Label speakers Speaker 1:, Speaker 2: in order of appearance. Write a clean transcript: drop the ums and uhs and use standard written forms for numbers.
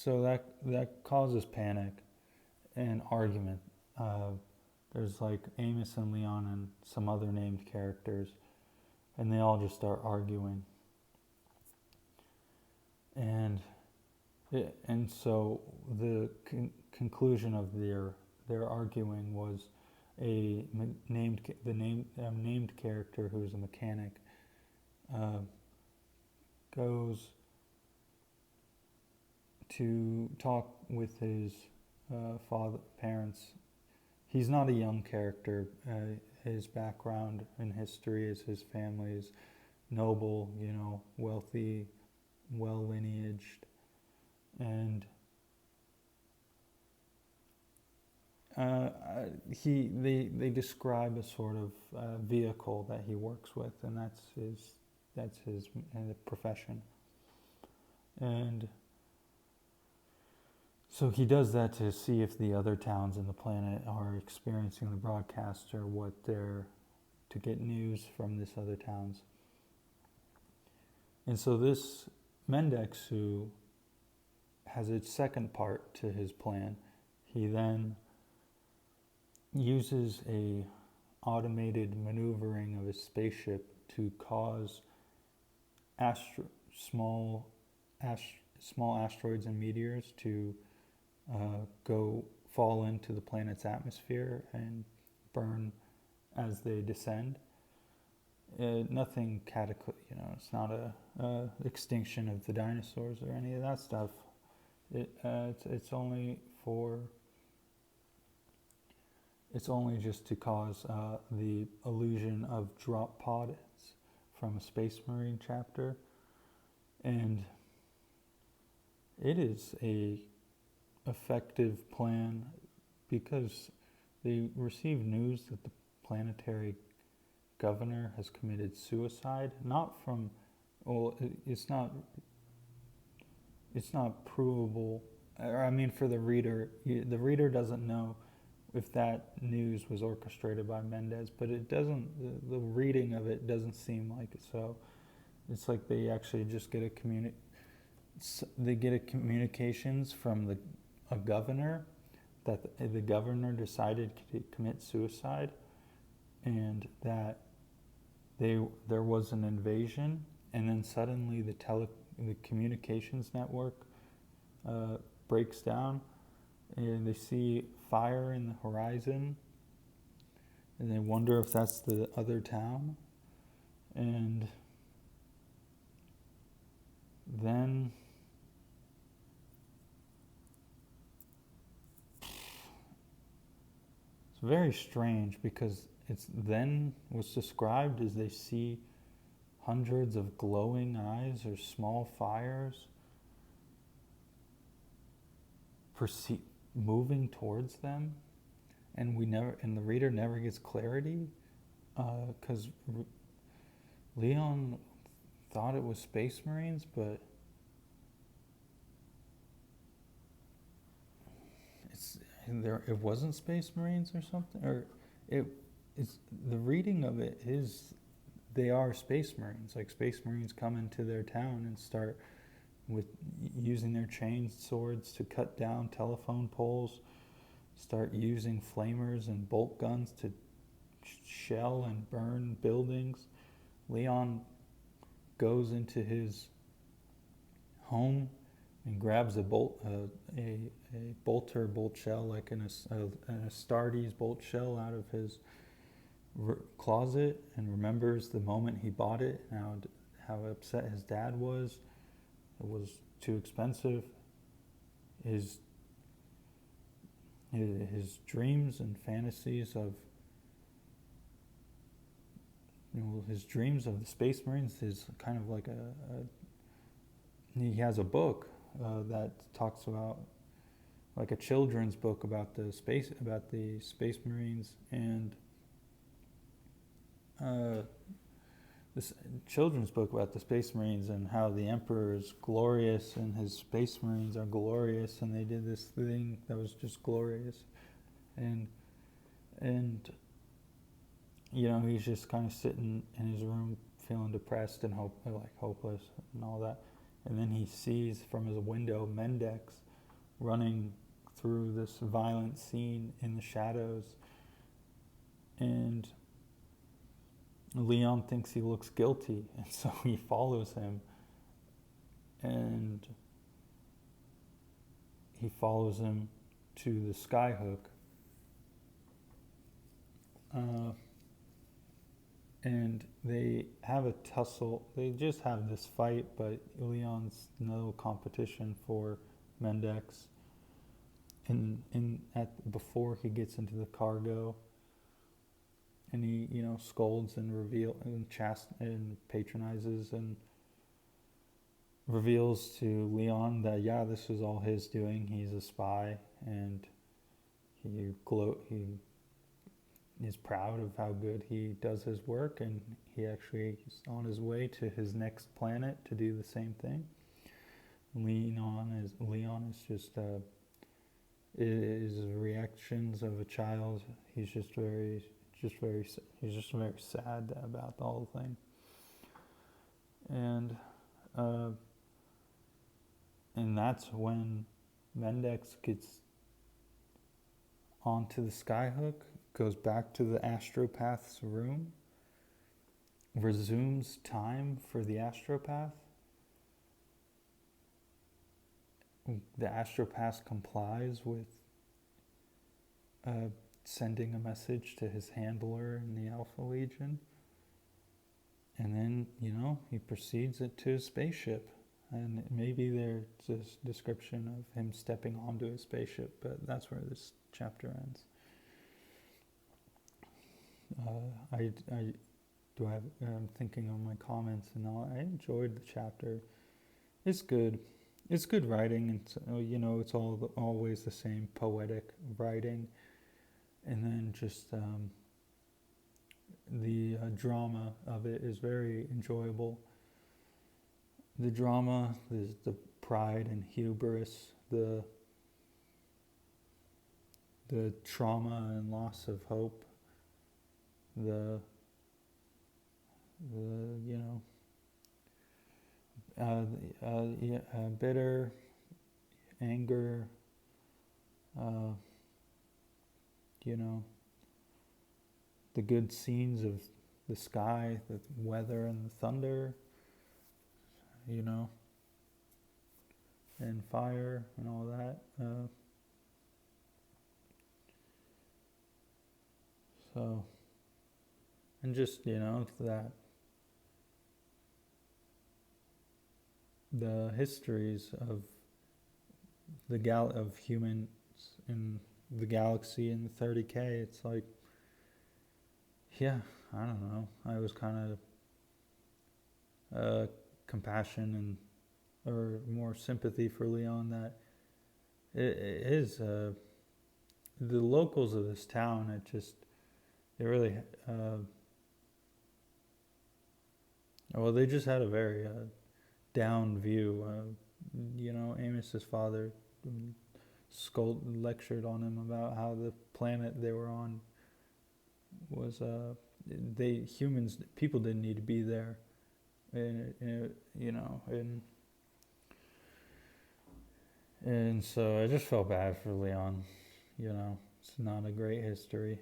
Speaker 1: so that causes panic and argument. There's like Amos and Leon and some other named characters, and they all just start arguing. And so the conclusion of their arguing was named character who's a mechanic uh, goes to talk with his parents. He's not a young character. His background and history is his family is noble, wealthy, well lineaged, and they describe a sort of vehicle that he works with, and that's his profession. And so he does that to see if the other towns in the planet are experiencing the broadcaster, to get news from this other towns. And so this Mendexu has a second part to his plan. He then uses a automated maneuvering of his spaceship to cause small asteroids and meteors to go fall into the planet's atmosphere and burn as they descend. Nothing it's not a extinction of the dinosaurs or any of that stuff. It's only just to cause the illusion of drop pods from a Space Marine chapter, and it is a effective plan because they receive news that the planetary governor has committed suicide. It's not provable. For the reader doesn't know if that news was orchestrated by Mendez, but it doesn't. The reading of it doesn't seem like it. So it's like they actually just get communications from a governor that the governor decided to commit suicide, and that there was an invasion, and then suddenly the communications network breaks down, and they see fire in the horizon, and they wonder if that's the other town, and then it's very strange because it's then what's described is they see hundreds of glowing eyes or small fires moving towards them, and the reader never gets clarity because Leon thought it was Space Marines, but it wasn't Space Marines or something, or it's the reading of it is they are Space Marines. Like Space Marines come into their town and start with using their chain swords to cut down telephone poles, start using flamers and bolt guns to shell and burn buildings. Leon goes into his home and grabs a bolter bolt shell, like an Astartes bolt shell, out of his closet, and remembers the moment he bought it and how upset his dad was. It was too expensive. His dreams and fantasies of his dreams of the Space Marines is kind of like he has a book that talks about, like a children's book about the Space Marines, and this children's book about the Space Marines and how the Emperor is glorious and his Space Marines are glorious, and they did this thing that was just glorious, and he's just kind of sitting in his room feeling depressed and hopeless and all that, and then he sees from his window Mendex running through this violent scene in the shadows, and Leon thinks he looks guilty, and so he follows him, and he follows him to the skyhook. And they have a tussle. They just have this fight, but Leon's no competition for Mendex. Before he gets into the cargo, and he scolds and and patronizes and reveals to Leon that this is all his doing. He's a spy, and he is proud of how good he does his work, and he actually is on his way to his next planet to do the same thing. Leon is just his reactions of a child. He's just very sad about the whole thing, and that's when Mendex gets onto the skyhook, goes back to the astropath's room, resumes time for the astropath. The astropath complies with sending a message to his handler in the Alpha Legion, and then he proceeds it to his spaceship. And maybe there's this description of him stepping onto his spaceship, but that's where this chapter ends. I'm thinking on my comments and all. I enjoyed the chapter. It's good. It's good writing. It's it's always the same poetic writing, and then just the drama of it is very enjoyable. The drama, the pride and hubris, the trauma and loss of hope, the bitter anger, the good scenes of the sky, the weather and the thunder, and fire and all that. And just, that the histories of of humans in the galaxy in the 30K, it's like, I don't know. I was kind of compassion or more sympathy for Leon, that it is the locals of this town. They really they just had a very down view. Amos's father lectured on him about how the planet they were on was people didn't need to be there, and so I just felt bad for Leon. It's not a great history.